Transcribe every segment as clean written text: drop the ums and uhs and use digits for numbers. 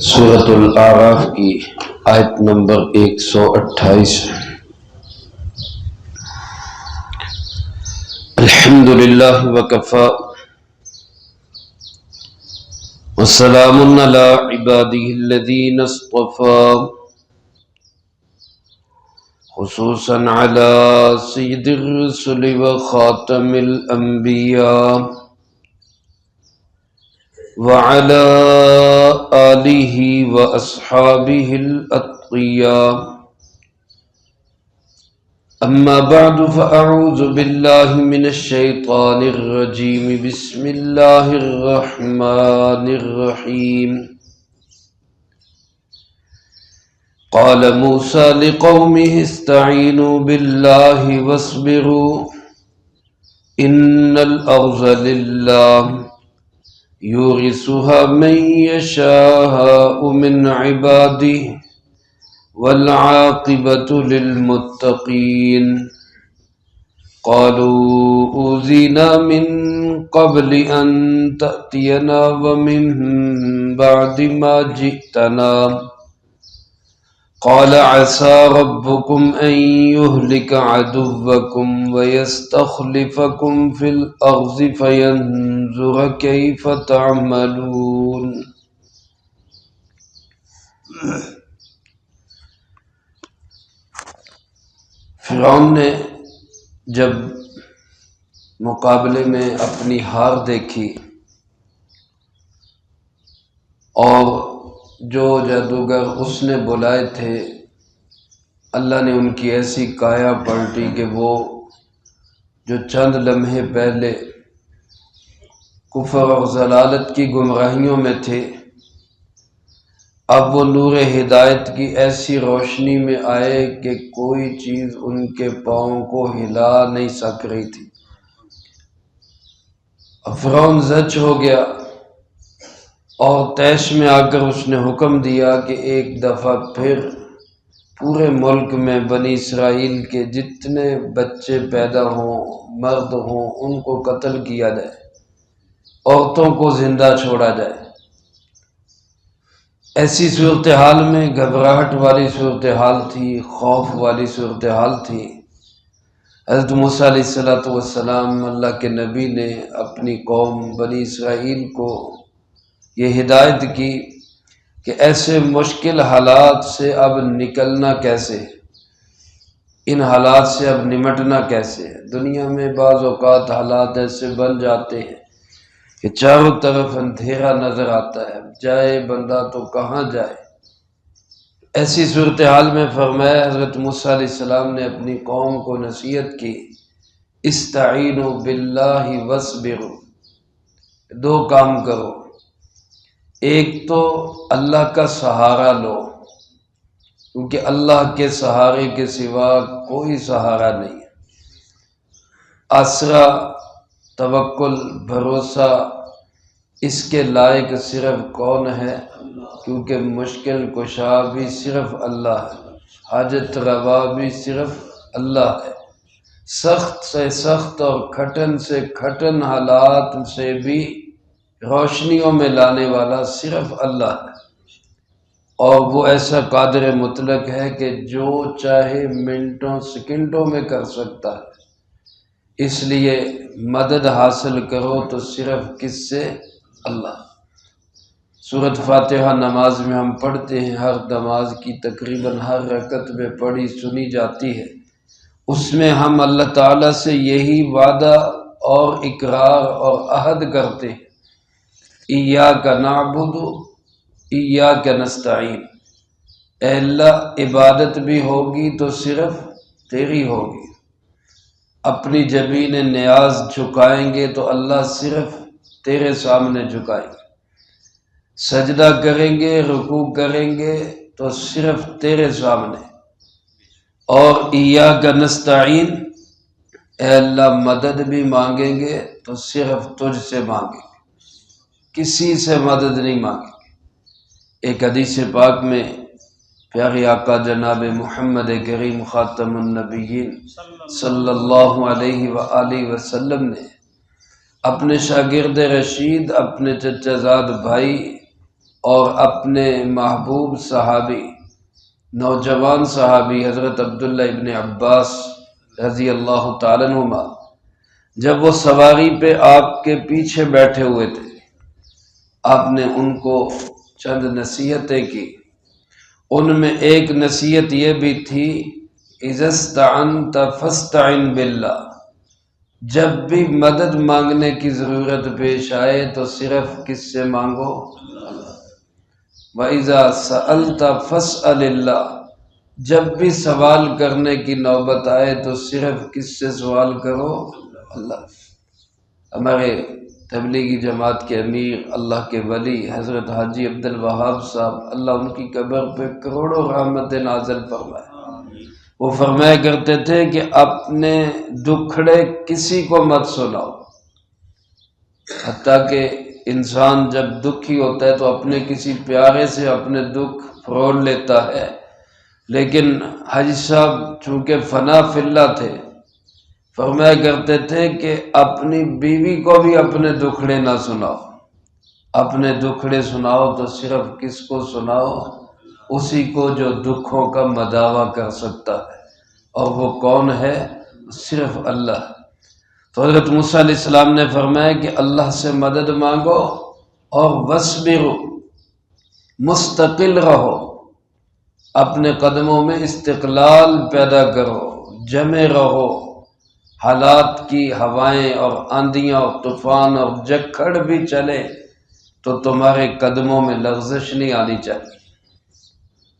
سورۃ الاعراف کی آیت نمبر 128۔ الحمد للہ وکفی وسلام علی عباده الذین اصطفی، خصوصا علی سید الرسل وخاتم الانبیاء وعلى آلہ واصحابہ الاتقیاء۔ اما بعد فاعوذ باللہ من الشیطان الرجیم، بسم اللہ الرحمن الرحیم۔ قال موسیٰ لقومہ استعینوا باللہ واصبروا ان الارض للہ یورثها من یشاء من عباده والعاقبة للمتقین۔ قالوا اوذینا من قبل ان تأتینا ومن بعد ما جئتنا، قال عسى ربكم أن يهلك عدوكم ويستخلفكم في الأرض فينظر كيف تعملون۔ فرعون نے جب مقابلے میں اپنی ہار دیکھی اور جو جادوگر اس نے بلائے تھے اللہ نے ان کی ایسی کایا پلٹی کہ وہ جو چند لمحے پہلے کفر اور ضلالت کی گمراہیوں میں تھے، اب وہ نور ہدایت کی ایسی روشنی میں آئے کہ کوئی چیز ان کے پاؤں کو ہلا نہیں سک رہی تھی۔ فرعون زج ہو گیا اور طیش میں آ کر اس نے حکم دیا کہ ایک دفعہ پھر پورے ملک میں بنی اسرائیل کے جتنے بچے پیدا ہوں، مرد ہوں، ان کو قتل کیا جائے، عورتوں کو زندہ چھوڑا جائے۔ ایسی صورتحال میں گھبراہٹ والی صورتحال تھی، خوف والی صورتحال تھی۔ حضرت موسیٰ علیہ السلام اللہ کے نبی نے اپنی قوم بنی اسرائیل کو یہ ہدایت کی کہ ایسے مشکل حالات سے اب نکلنا کیسے، ان حالات سے اب نمٹنا کیسے۔ دنیا میں بعض اوقات حالات ایسے بن جاتے ہیں کہ چاروں طرف اندھیرا نظر آتا ہے، جائے بندہ تو کہاں جائے۔ ایسی صورتحال میں فرمایا حضرت موسیٰ علیہ السلام نے اپنی قوم کو نصیحت کی، استعینوا باللہ واصبروا، دو کام کرو۔ ایک تو اللہ کا سہارا لو، کیونکہ اللہ کے سہارے کے سوا کوئی سہارا نہیں ہے۔ آسرا، توکل، بھروسہ اس کے لائق صرف کون ہے؟ کیونکہ مشکل کشا بھی صرف اللہ ہے، حاجت روا بھی صرف اللہ ہے، سخت سے سخت اور کھٹن سے کھٹن حالات سے بھی روشنیوں میں لانے والا صرف اللہ ہے، اور وہ ایسا قادر مطلق ہے کہ جو چاہے منٹوں سیکنڈوں میں کر سکتا ہے۔ اس لیے مدد حاصل کرو تو صرف کس سے؟ اللہ۔ سورۃ فاتحہ نماز میں ہم پڑھتے ہیں، ہر نماز کی تقریباً ہر رکعت میں پڑھی سنی جاتی ہے۔ اس میں ہم اللہ تعالیٰ سے یہی وعدہ اور اقرار اور عہد کرتے ہیں، ایاک نعبد ایاک نستعین، اے اللہ عبادت بھی ہوگی تو صرف تیری ہوگی۔ اپنی جبین نیاز جھکائیں گے تو اللہ صرف تیرے سامنے جھکائیں گے، سجدہ کریں گے، رکوع کریں گے تو صرف تیرے سامنے، اور ایاک نستعین، اے اللہ مدد بھی مانگیں گے تو صرف تجھ سے مانگیں گے، کسی سے مدد نہیں مانگیں گے۔ ایک حدیث پاک میں پیارے آقا جناب محمد کریم خاتم النبیین صلی اللہ علیہ وآلہ وسلم نے اپنے شاگرد رشید، اپنے چچا زاد بھائی اور اپنے محبوب صحابی، نوجوان صحابی حضرت عبداللہ ابن عباس رضی اللہ تعالیٰ عنہما جب وہ سواری پہ آپ کے پیچھے بیٹھے ہوئے تھے، آپ نے ان کو چند نصیحتیں کی۔ ان میں ایک نصیحت یہ بھی تھی، اذا استعنت فاستعن باللہ، جب بھی مدد مانگنے کی ضرورت پیش آئے تو صرف کس سے مانگو؟ وَإِذَا سَأَلْتَ فَاسْأَلِ اللَّهِ، جب بھی سوال کرنے کی نوبت آئے تو صرف کس سے سوال کرو؟ اللہ۔ ہمارے تبلیغی جماعت کے امیر، اللہ کے ولی حضرت حاجی عبد الوہاب صاحب، اللہ ان کی قبر پہ کروڑوں رحمت نازل فرمائے، وہ فرمایا کرتے تھے کہ اپنے دکھڑے کسی کو مت سناؤ، حتیٰ کہ انسان جب دکھی ہوتا ہے تو اپنے کسی پیارے سے اپنے دکھ فروڑ لیتا ہے، لیکن حاجی صاحب چونکہ فنا فی اللہ تھے، فرمایا کرتے تھے کہ اپنی بیوی کو بھی اپنے دکھڑے نہ سناؤ، اپنے دکھڑے سناؤ تو صرف کس کو سناؤ؟ اسی کو جو دکھوں کا مداوع کر سکتا ہے، اور وہ کون ہے؟ صرف اللہ۔ تو حضرت موسیٰ علیہ السلام نے فرمایا کہ اللہ سے مدد مانگو اور وَاصْبِرُوا، مستقل رہو، اپنے قدموں میں استقلال پیدا کرو، جمے رہو، حالات کی ہوائیں اور آندیاں اور طوفان اور جکڑ بھی چلے تو تمہارے قدموں میں لغزش نہیں آنی چاہیے۔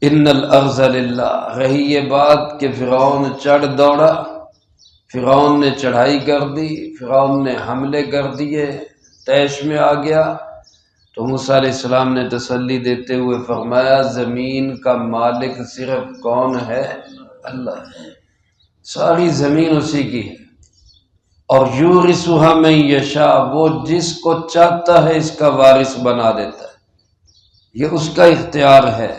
ان الارض للہ، رہی یہ بات کہ فرعون چڑھ دوڑا، فرعون نے چڑھائی کر دی، فرعون نے حملے کر دیے، طیش میں آ گیا، تو موسیٰ علیہ السلام نے تسلی دیتے ہوئے فرمایا زمین کا مالک صرف کون ہے؟ اللہ ہے، ساری زمین اسی کی ہے، اور یورثھا من یشاء، وہ جس کو چاہتا ہے اس کا وارث بنا دیتا ہے، یہ اس کا اختیار ہے،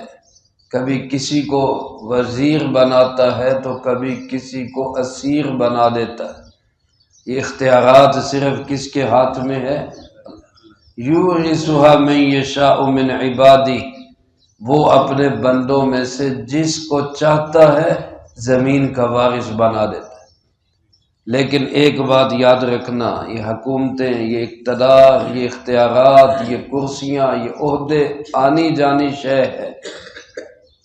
کبھی کسی کو وزیر بناتا ہے تو کبھی کسی کو اسیر بنا دیتا ہے، یہ اختیارات صرف کس کے ہاتھ میں ہے؟ یورثھا من یشاء من عبادی، وہ اپنے بندوں میں سے جس کو چاہتا ہے زمین کا وارث بنا دیتا ہے۔ لیکن ایک بات یاد رکھنا، یہ حکومتیں، یہ اقتدار، یہ اختیارات، یہ کرسیاں، یہ عہدے آنی جانی شے ہے،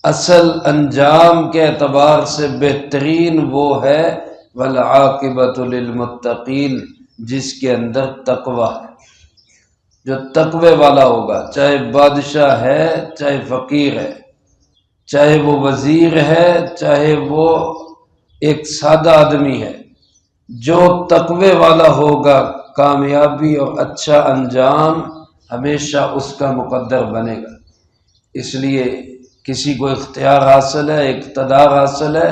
اصل انجام کے اعتبار سے بہترین وہ ہے والعاقبۃ للمتقین، جس کے اندر تقوی ہے، جو تقوی والا ہوگا، چاہے بادشاہ ہے چاہے فقیر ہے، چاہے وہ وزیر ہے چاہے وہ ایک سادہ آدمی ہے، جو تقوی والا ہوگا کامیابی اور اچھا انجام ہمیشہ اس کا مقدر بنے گا۔ اس لیے کسی کو اختیار حاصل ہے، اقتدار حاصل ہے،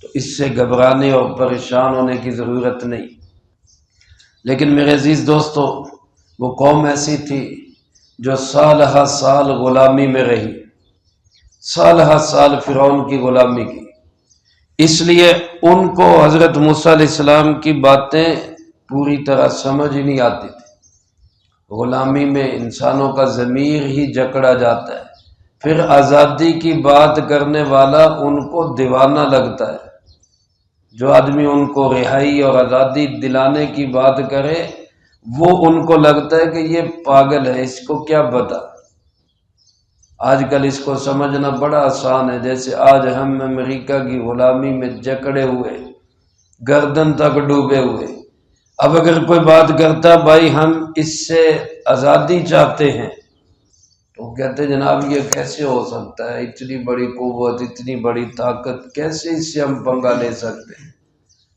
تو اس سے گھبرانے اور پریشان ہونے کی ضرورت نہیں۔ لیکن میرے عزیز دوستو، وہ قوم ایسی تھی جو سال ہر سال غلامی میں رہی، سال ہر سال فرعون کی غلامی کی، اس لیے ان کو حضرت موسیٰ علیہ السلام کی باتیں پوری طرح سمجھ نہیں آتی تھی۔ غلامی میں انسانوں کا ضمیر ہی جکڑا جاتا ہے، پھر آزادی کی بات کرنے والا ان کو دیوانہ لگتا ہے، جو آدمی ان کو رہائی اور آزادی دلانے کی بات کرے وہ ان کو لگتا ہے کہ یہ پاگل ہے، اس کو کیا پتا۔ آج کل اس کو سمجھنا بڑا آسان ہے، جیسے آج ہم امریکہ کی غلامی میں جکڑے ہوئے، گردن تک ڈوبے ہوئے، اب اگر کوئی بات کرتا بھائی ہم اس سے آزادی چاہتے ہیں، تو کہتے جناب یہ کیسے ہو سکتا ہے، اتنی بڑی قوت، اتنی بڑی طاقت، کیسے اس سے ہم پنگا لے سکتے ہیں۔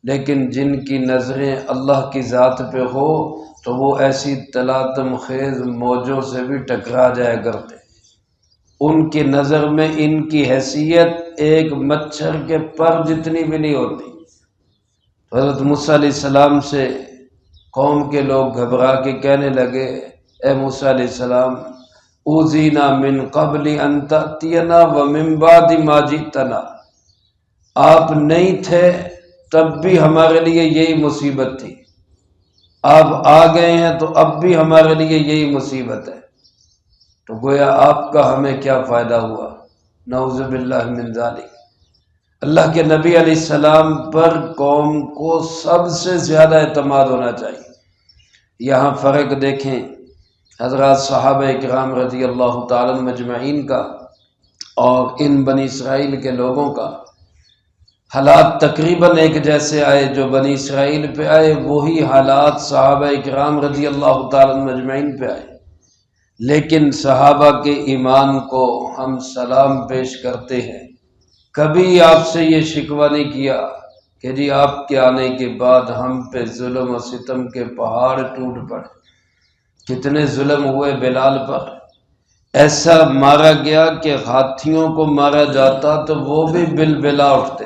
لیکن جن کی نظریں اللہ کی ذات پہ ہو تو وہ ایسی تلاطم خیز موجوں سے بھی ٹکرا جایا کرتے، ان کی نظر میں ان کی حیثیت ایک مچھر کے پر جتنی بھی نہیں ہوتی۔ حضرت موسیٰ علیہ السلام سے قوم کے لوگ گھبرا کے کہنے لگے، اے موسیٰ علیہ السلام، اوذینا من قبل ان تأتینا ومن بعد ما جئتنا، آپ نہیں تھے تب بھی ہمارے لیے یہی مصیبت تھی، آپ آ گئے ہیں تو اب بھی ہمارے لیے یہی مصیبت ہے، تو گویا آپ کا ہمیں کیا فائدہ ہوا؟ نعوذ باللہ من ذالک۔ اللہ کے نبی علیہ السلام پر قوم کو سب سے زیادہ اعتماد ہونا چاہیے۔ یہاں فرق دیکھیں حضرات صحابہ اکرام رضی اللہ تعالی مجمعین کا اور ان بنی اسرائیل کے لوگوں کا، حالات تقریباً ایک جیسے آئے، جو بنی اسرائیل پہ آئے وہی حالات صحابہ اکرام رضی اللہ تعالی مجمعین پہ آئے، لیکن صحابہ کے ایمان کو ہم سلام پیش کرتے ہیں۔ کبھی آپ سے یہ شکوہ نہیں کیا کہ جی آپ کے آنے کے بعد ہم پہ ظلم و ستم کے پہاڑ ٹوٹ پڑے۔ کتنے ظلم ہوئے بلال پر، ایسا مارا گیا کہ ہاتھیوں کو مارا جاتا تو وہ بھی بلا اٹھتے،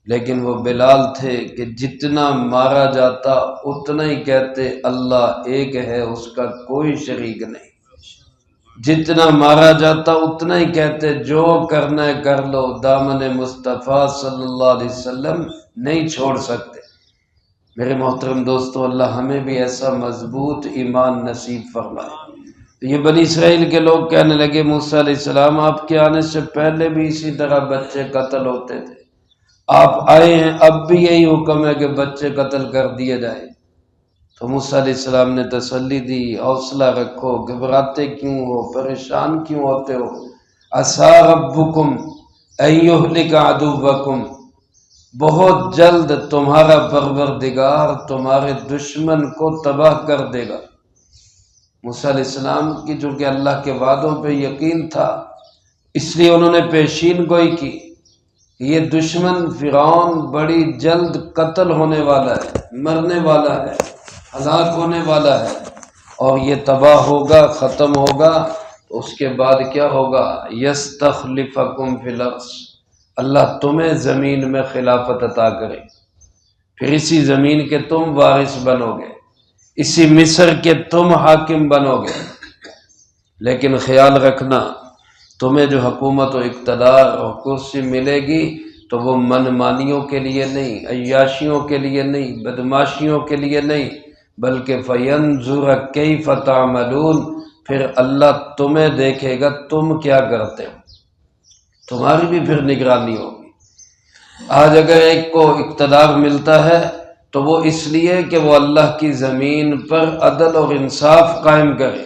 لیکن وہ بلال تھے کہ جتنا مارا جاتا اتنا ہی کہتے اللہ ایک ہے، اس کا کوئی شریک نہیں۔ جتنا مارا جاتا اتنا ہی کہتے جو کرنا ہے کر لو، دامن مصطفیٰ صلی اللہ علیہ وسلم نہیں چھوڑ سکتے۔ میرے محترم دوستو، اللہ ہمیں بھی ایسا مضبوط ایمان نصیب فرمائے۔ یہ بنی اسرائیل کے لوگ کہنے لگے موسیٰ علیہ السلام آپ کے آنے سے پہلے بھی اسی طرح بچے قتل ہوتے تھے، آپ آئے ہیں اب بھی یہی حکم ہے کہ بچے قتل کر دیے جائیں۔ تو موسیٰ علیہ السلام نے تسلی دی، حوصلہ رکھو، گھبراتے کیوں ہو، پریشان کیوں ہوتے ہو؟ عسیٰ ربکم ان یہلک عدوکم، بہت جلد تمہارا پروردگار تمہارے دشمن کو تباہ کر دے گا۔ موسیٰ علیہ السلام کی چونکہ اللہ کے وعدوں پہ یقین تھا، اس لیے انہوں نے پیشین گوئی کی، یہ دشمن فرعون بڑی جلد قتل ہونے والا ہے، مرنے والا ہے، ہلاک ہونے والا ہے، اور یہ تباہ ہوگا، ختم ہوگا، تو اس کے بعد کیا ہوگا؟ یستخلفکم فی الارض، اللہ تمہیں زمین میں خلافت عطا کرے، پھر اسی زمین کے تم وارث بنو گے، اسی مصر کے تم حاکم بنو گے۔ لیکن خیال رکھنا، تمہیں جو حکومت و اقتدار اور کرسی ملے گی تو وہ من مانیوں کے لیے نہیں، عیاشیوں کے لیے نہیں، بدماشیوں کے لیے نہیں، بلکہ فَيَنْظُرَ كَيْفَ تَعْمَلُونَ، پھر اللہ تمہیں دیکھے گا تم کیا کرتے ہو، تمہاری بھی پھر نگرانی ہوگی۔ آج اگر ایک کو اقتدار ملتا ہے تو وہ اس لیے کہ وہ اللہ کی زمین پر عدل اور انصاف قائم کرے،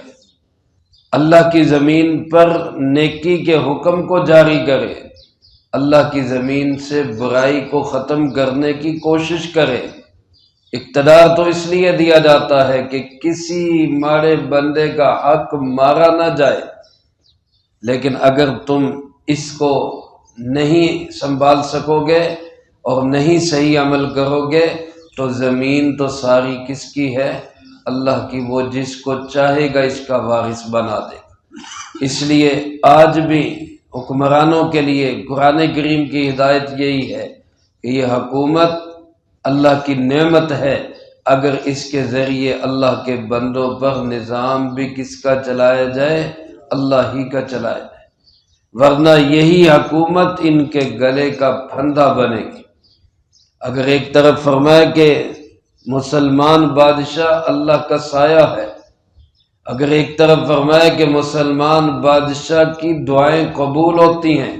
اللہ کی زمین پر نیکی کے حکم کو جاری کرے، اللہ کی زمین سے برائی کو ختم کرنے کی کوشش کرے۔ اقتدار تو اس لیے دیا جاتا ہے کہ کسی مارے بندے کا حق مارا نہ جائے، لیکن اگر تم اس کو نہیں سنبھال سکو گے اور نہیں صحیح عمل کرو گے تو زمین تو ساری کس کی ہے؟ اللہ کی، وہ جس کو چاہے گا اس کا وارث بنا دے گا۔ اس لیے آج بھی حکمرانوں کے لیے قرآن کریم کی ہدایت یہی ہے کہ یہ حکومت اللہ کی نعمت ہے، اگر اس کے ذریعے اللہ کے بندوں پر نظام بھی کس کا چلایا جائے؟ اللہ ہی کا چلایا جائے، ورنہ یہی حکومت ان کے گلے کا پھندا بنے گی۔ اگر ایک طرف فرمایا کہ مسلمان بادشاہ اللہ کا سایہ ہے، اگر ایک طرف فرمایا کہ مسلمان بادشاہ کی دعائیں قبول ہوتی ہیں،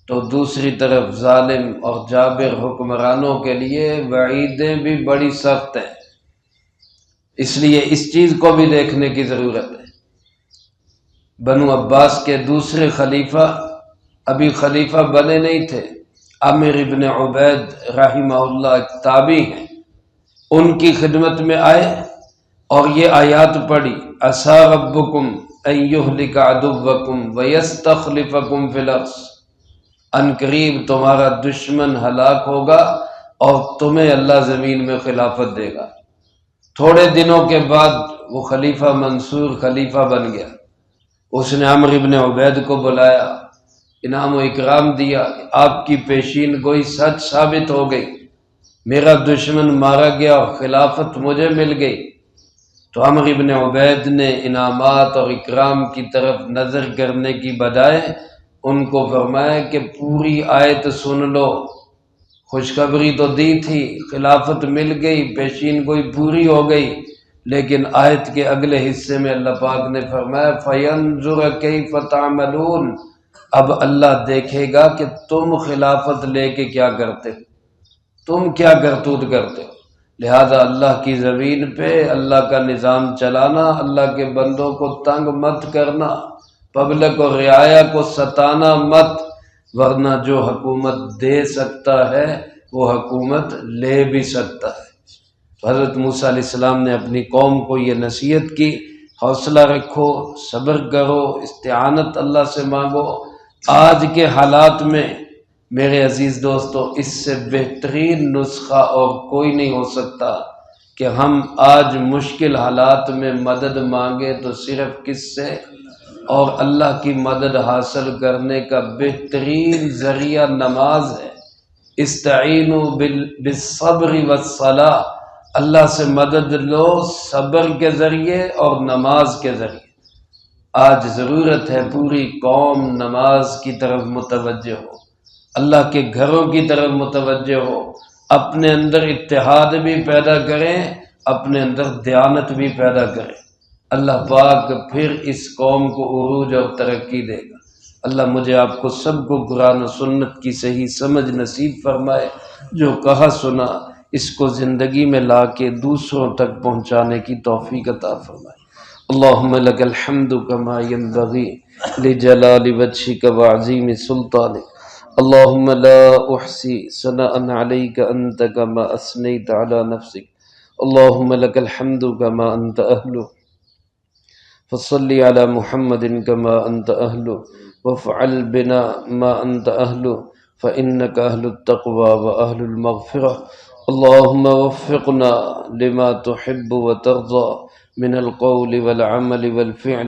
تو دوسری طرف ظالم اور جابر حکمرانوں کے لیے وعیدیں بھی بڑی سخت ہیں۔ اس لیے اس چیز کو بھی دیکھنے کی ضرورت ہے۔ بنو عباس کے دوسرے خلیفہ ابھی خلیفہ بنے نہیں تھے، عامر ابن عبید رحمہ اللہ ایک تابعی ہیں، ان کی خدمت میں آئے اور یہ آیات پڑھی، عسیٰ ربکم ان یہلک عدوکم ویستخلفکم فی الارض، ان قریب تمہارا دشمن ہلاک ہوگا اور تمہیں اللہ زمین میں خلافت دے گا۔ تھوڑے دنوں کے بعد وہ خلیفہ منصور خلیفہ بن گیا، اس نے عامر ابن عبید کو بلایا، انعام و اکرام دیا، آپ کی پیشین گوئی سچ ثابت ہو گئی، میرا دشمن مارا گیا اور خلافت مجھے مل گئی۔ تو عامر ابن عبید نے انعامات اور اکرام کی طرف نظر کرنے کی بجائے ان کو فرمایا کہ پوری آیت سن لو، خوشخبری تو دی تھی، خلافت مل گئی، پیشین گوئی پوری ہو گئی، لیکن آیت کے اگلے حصے میں اللہ پاک نے فرمایا فَيَنْظُرَ كَيْفَ تَعْمَلُونَ، اب اللہ دیکھے گا کہ تم خلافت لے کے کیا کرتے ہو، تم کیا کرتوت کرتے ہو۔ لہذا اللہ کی زمین پہ اللہ کا نظام چلانا، اللہ کے بندوں کو تنگ مت کرنا، پبلک اور رعایا کو ستانا مت، ورنہ جو حکومت دے سکتا ہے وہ حکومت لے بھی سکتا ہے۔ حضرت موسیٰ علیہ السلام نے اپنی قوم کو یہ نصیحت کی، حوصلہ رکھو، صبر کرو، استعانت اللہ سے مانگو۔ آج کے حالات میں میرے عزیز دوستو اس سے بہترین نسخہ اور کوئی نہیں ہو سکتا کہ ہم آج مشکل حالات میں مدد مانگے تو صرف کس سے، اور اللہ کی مدد حاصل کرنے کا بہترین ذریعہ نماز ہے۔ استعینوا بالصبر والصلاۃ، اللہ سے مدد لو صبر کے ذریعے اور نماز کے ذریعے۔ آج ضرورت ہے پوری قوم نماز کی طرف متوجہ ہو، اللہ کے گھروں کی طرف متوجہ ہو، اپنے اندر اتحاد بھی پیدا کریں، اپنے اندر دیانت بھی پیدا کریں۔ اللہ پاک پھر اس قوم کو عروج اور ترقی دے گا۔ اللہ مجھے آپ کو سب کو قرآن و سنت کی صحیح سمجھ نصیب فرمائے، جو کہا سنا اس کو زندگی میں لا کے دوسروں تک پہنچانے کی توفیق عطا فرمائے۔ اللہم لک الحمد کما ینبغی لجلال وجہک وعظیم سلطانک، اللہم لا احصی ثناء علیک انت کما اثنیت علی نفسک، اللہم لک الحمد کما انت اہل، فصلی علی محمد کما انت اہل، وافعل بنا ما انت اہل، فإنک اہل التقوی واہل المغفرہ، اللہم وفقنا لما تحب وترضى من القول والعمل والفعل